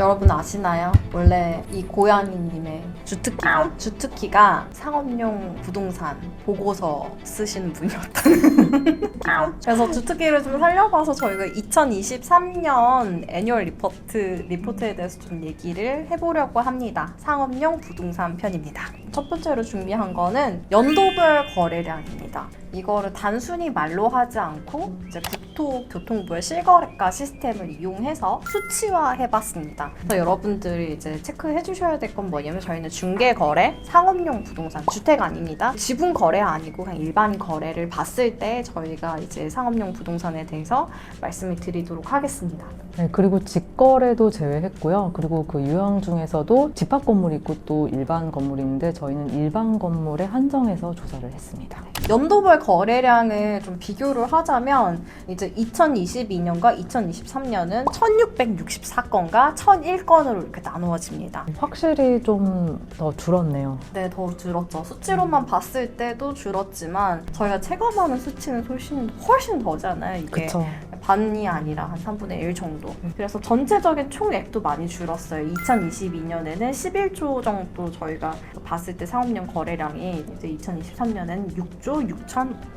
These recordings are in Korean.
여러분 아시나요? 원래 이 고양이님의 주특기가 상업용 부동산 보고서 쓰시는 분이었다는. 그래서 주특기를 좀 살려봐서 저희가 2023년 애뉴얼 리포트에 대해서 좀 얘기를 해보려고 합니다. 상업용 부동산 편입니다. 첫 번째로 준비한 거는 연도별 거래량입니다. 이거를 단순히 말로 하지 않고 이제 국토교통부의 실거래가 시스템을 이용해서 수치화해봤습니다. 그래서 여러분들이 이제 체크해 주셔야 될 건 뭐냐면 저희는 중개거래, 상업용 부동산, 주택 아닙니다. 지분 거래 아니고 그냥 일반 거래를 봤을 때 저희가 이제 상업용 부동산에 대해서 말씀을 드리도록 하겠습니다. 네, 그리고 직거래도 제외했고요. 그리고 그 유형 중에서도 집합 건물이 있고 또 일반 건물이 있는데 저희는 일반 건물에 한정해서 조사를 했습니다. 연도별 거래량을 좀 비교를 하자면 이제 2022년과 2023년은 1664건과 1001건으로 이렇게 나누어집니다. 확실히 좀 더 줄었네요. 네, 더 줄었죠. 수치로만 봤을 때도 줄었지만 저희가 체감하는 수치는 훨씬 더잖아요. 이게 그쵸. 반이 아니라 한 3분의 1 정도. 그래서 전체적인 총액도 많이 줄었어요. 2022년에는 11조 정도 저희가 봤을 때 상업용 거래량이 이제 2023년에는 6조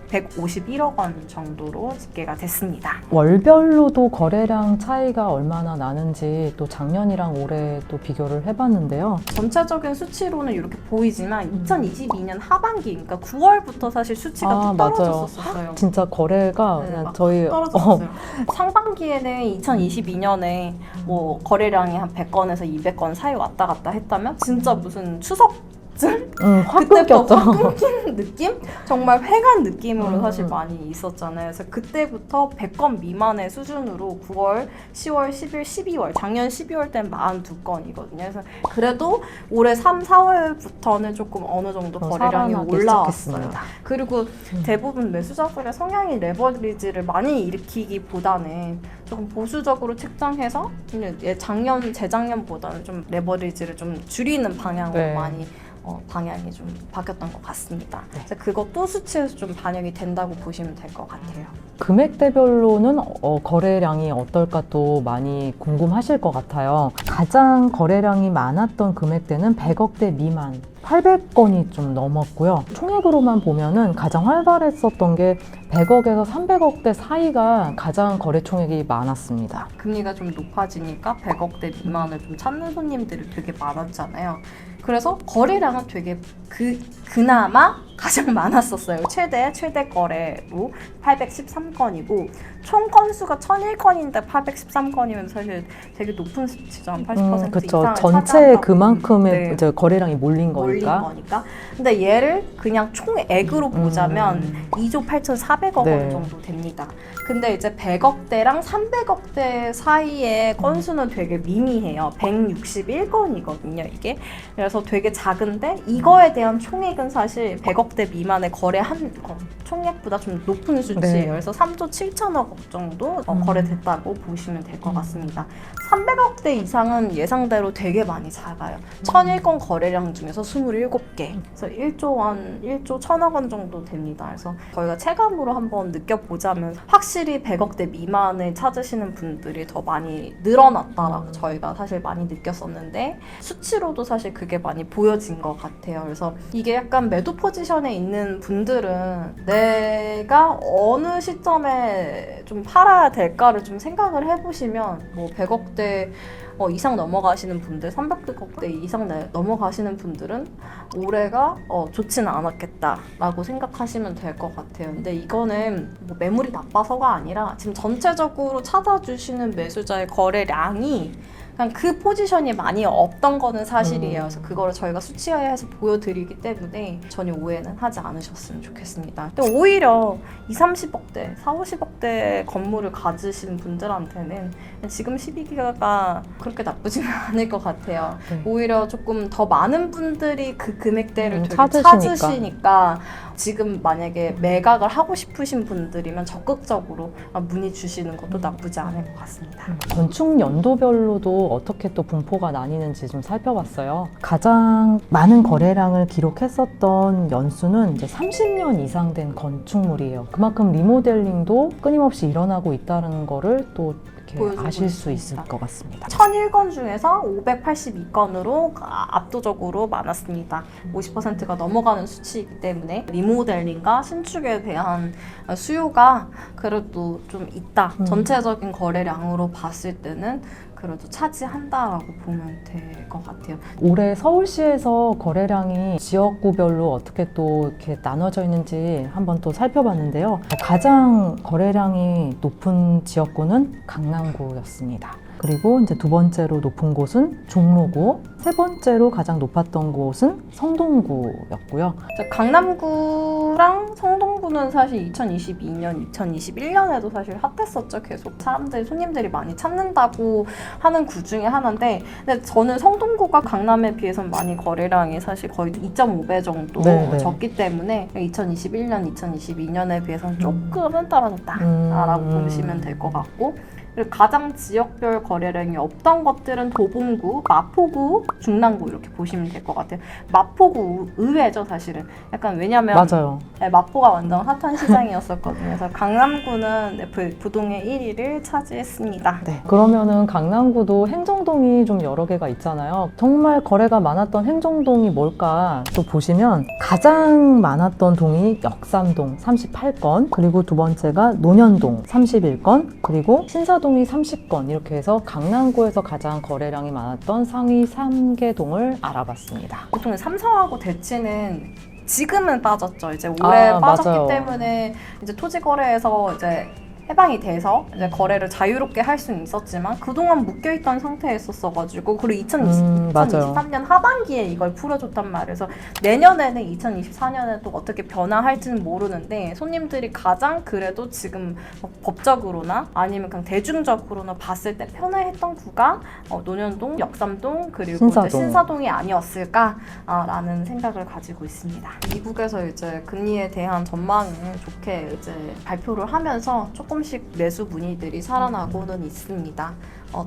6,151억 원 정도로 집계가 됐습니다. 월별로도 거래량 차이가 얼마나 나는지 또 작년이랑 올해 또 비교를 해봤는데요. 전체적인 수치로는 이렇게 보이지만 2022년 하반기, 그러니까 9월부터 사실 수치가 뚝 떨어졌었어요. 진짜 거래가 네, 그냥 막 저희 떨어졌어요. 상반기에는 2022년에 뭐 거래량이 한 100건에서 200건 사이 왔다 갔다 했다면 진짜 무슨 확 그때부터 끊겼죠. 확 끊긴 느낌? 정말 획한 느낌으로 사실 많이 있었잖아요. 그래서 그때부터 100건 미만의 수준으로 9월, 10월, 11, 12월, 작년 12월 때는 42건이거든요. 그래서 그래도 올해 3, 4월부터는 조금 어느 정도 거래량이 올라왔어요. 그리고 대부분 매수자들의 성향이 레버리지를 많이 일으키기보다는 조금 보수적으로 책정해서 작년, 재작년보다는 좀 레버리지를 좀 줄이는 방향으로 많이 방향이 좀 바뀌었던 것 같습니다. 그래서 그것도 수치에서 좀 반영이 된다고 보시면 될 것 같아요. 금액대별로는 거래량이 어떨까 또 많이 궁금하실 것 같아요. 가장 거래량이 많았던 금액대는 100억대 미만, 800건이 좀 넘었고요. 총액으로만 보면은 가장 활발했었던 게 100억에서 300억대 사이가 가장 거래 총액이 많았습니다. 금리가 좀 높아지니까 100억대 미만을 좀 찾는 손님들이 되게 많았잖아요. 그래서 거래량은 되게 그나마 가장 많았었어요. 최대 거래로 813건이고 총 건수가 1001건인데 813건이면 사실 되게 높은 수치죠. 80% 그쵸. 이상을 전체 그만큼의 이제 거래량이 몰린 거니까. 근데 얘를 그냥 총액으로 보자면 2조 8,400억 원 정도 됩니다. 근데 이제 100억대랑 300억대 사이의 건수는 되게 미미해요. 161건이거든요, 이게. 그래서 되게 작은데 이거에 대한 총액은 사실 100억대 미만의 거래 총액보다 좀 높은 수치예요. 그래서 3조 7천억 정도 거래됐다고 보시면 될 것 같습니다. 300억대 이상은 예상대로 되게 많이 작아요. 1001건 거래량 중에서 27개. 그래서 1조 1000억 원 정도 됩니다. 그래서 저희가 체감으로 한번 느껴보자면 확실히 100억대 미만을 찾으시는 분들이 더 많이 늘어났다라고 저희가 사실 많이 느꼈었는데 수치로도 사실 그게 많이 보여진 것 같아요. 그래서 이게 약간 매도 포지션에 있는 분들은 내가 어느 시점에 좀 팔아야 될까를 좀 생각을 해보시면 뭐 100억대 이상 넘어가시는 분들, 300억대 이상 넘어가시는 분들은 올해가 좋지는 않았겠다라고 생각하시면 될 것 같아요. 근데 이거는 뭐 매물이 나빠서가 아니라 지금 전체적으로 찾아주시는 매수자의 거래량이 그냥 그 포지션이 많이 없던 거는 사실이에요. 그래서 그거를 저희가 수치화해서 보여드리기 때문에 전혀 오해는 하지 않으셨으면 좋겠습니다. 근데 오히려 20, 30억대, 40, 50억대 건물을 가지신 분들한테는 지금 시기가 그렇게 나쁘지는 않을 것 같아요. 오히려 조금 더 많은 분들이 그 금액대를 되게 찾으시니까 지금 만약에 매각을 하고 싶으신 분들이면 적극적으로 문의 주시는 것도 나쁘지 않을 것 같습니다. 건축 연도별로도 어떻게 또 분포가 나뉘는지 좀 살펴봤어요. 가장 많은 거래량을 기록했었던 연수는 이제 30년 이상 된 건축물이에요. 그만큼 리모델링도 끊임없이 일어나고 있다는 거를 또 이렇게 이렇게 보여주고 아실 수 있습니다. 있을 것 같습니다. 1001건 중에서 582건으로 압도적으로 많았습니다. 50%가 넘어가는 수치이기 때문에 리모델링과 신축에 대한 수요가 그래도 좀 있다. 전체적인 거래량으로 봤을 때는 그래도 차지한다라고 보면 될 것 같아요. 올해 서울시에서 거래량이 지역구별로 어떻게 또 이렇게 나눠져 있는지 한번 또 살펴봤는데요. 가장 거래량이 높은 지역구는 강남구였습니다. 그리고 이제 두 번째로 높은 곳은 종로구, 세 번째로 가장 높았던 곳은 성동구였고요. 강남구랑 성동구는 사실 2022년, 2021년에도 사실 핫했었죠. 계속 손님들이 많이 찾는다고 하는 구 중에 하나인데, 근데 저는 성동구가 강남에 비해서는 많이 거래량이 사실 거의 2.5배 정도 네네. 적기 때문에 2021년, 2022년에 비해서는 조금은 떨어졌다라고 보시면 될 것 같고, 그리고 가장 지역별 거래량이 없던 것들은 도봉구, 마포구, 중랑구 이렇게 보시면 될 것 같아요. 마포구 의외죠, 사실은. 약간 왜냐면 맞아요. 네, 마포가 완전 핫한 시장이었었거든요. 그래서 강남구는 부동의 1위를 차지했습니다. 네. 그러면은 강남구도 행정동이 좀 여러 개가 있잖아요. 정말 거래가 많았던 행정동이 뭘까 또 보시면 가장 많았던 동이 역삼동 38건, 그리고 두 번째가 논현동 31건, 그리고 신사동이 30건, 이렇게 해서 강남구에서 가장 거래량이 많았던 상위 3개 동을 알아봤습니다. 보통 삼성하고 대치는 지금은 빠졌죠. 이제 올해 빠졌기 맞아요. 때문에 이제 토지 거래에서 이제 해방이 돼서 이제 거래를 자유롭게 할 수는 있었지만 그동안 묶여있던 상태였었어가지고, 그리고 맞아요. 2023년 하반기에 이걸 풀어줬단 말이에요. 그래서 내년에는 2024년에 또 어떻게 변화할지는 모르는데, 손님들이 가장 그래도 지금 법적으로나 아니면 그냥 대중적으로나 봤을 때 편해했던 구가 논현동, 역삼동, 그리고 신사동. 이제 신사동이 아니었을까라는 생각을 가지고 있습니다. 미국에서 이제 금리에 대한 전망을 좋게 이제 발표를 하면서 조금씩 매수 문의들이 살아나고는 있습니다.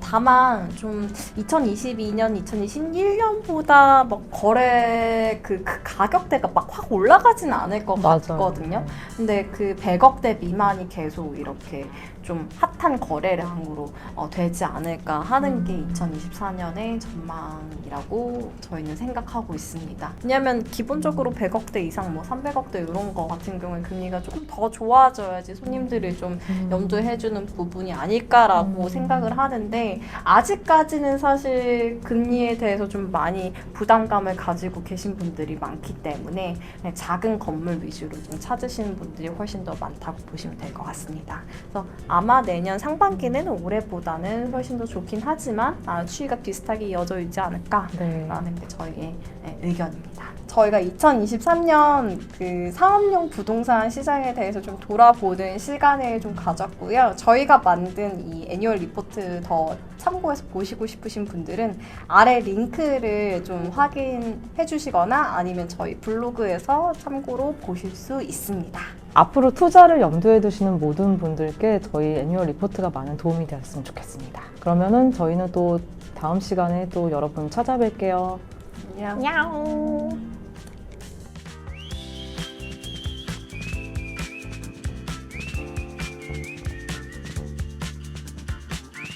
다만 좀 2022년, 2021년보다 막 거래 그 가격대가 막 확 올라가지는 않을 것 같거든요. 근데 그 100억대 미만이 계속 이렇게 좀 핫한 거래량으로 되지 않을까 하는 게 2024년의 전망이라고 저희는 생각하고 있습니다. 왜냐하면 기본적으로 100억대 이상, 뭐 300억대 이런 거 같은 경우에 금리가 조금 더 좋아져야지 손님들이 좀 염두해주는 부분이 아닐까라고 생각을 하는데, 아직까지는 사실 금리에 대해서 좀 많이 부담감을 가지고 계신 분들이 많기 때문에 작은 건물 위주로 좀 찾으시는 분들이 훨씬 더 많다고 보시면 될 것 같습니다. 그래서 아마 내년 상반기는 올해보다는 훨씬 더 좋긴 하지만 추이가 비슷하게 이어져 있지 않을까라는 게 저희의 의견입니다. 저희가 2023년 그 상업용 부동산 시장에 대해서 좀 돌아보는 시간을 좀 가졌고요. 저희가 만든 이 애니얼 리포트 더 참고해서 보시고 싶으신 분들은 아래 링크를 좀 확인해 주시거나 아니면 저희 블로그에서 참고로 보실 수 있습니다. 앞으로 투자를 염두에 두시는 모든 분들께 저희 애니얼 리포트가 많은 도움이 되었으면 좋겠습니다. 그러면은 저희는 또 다음 시간에 또 여러분 찾아뵐게요. 안녕.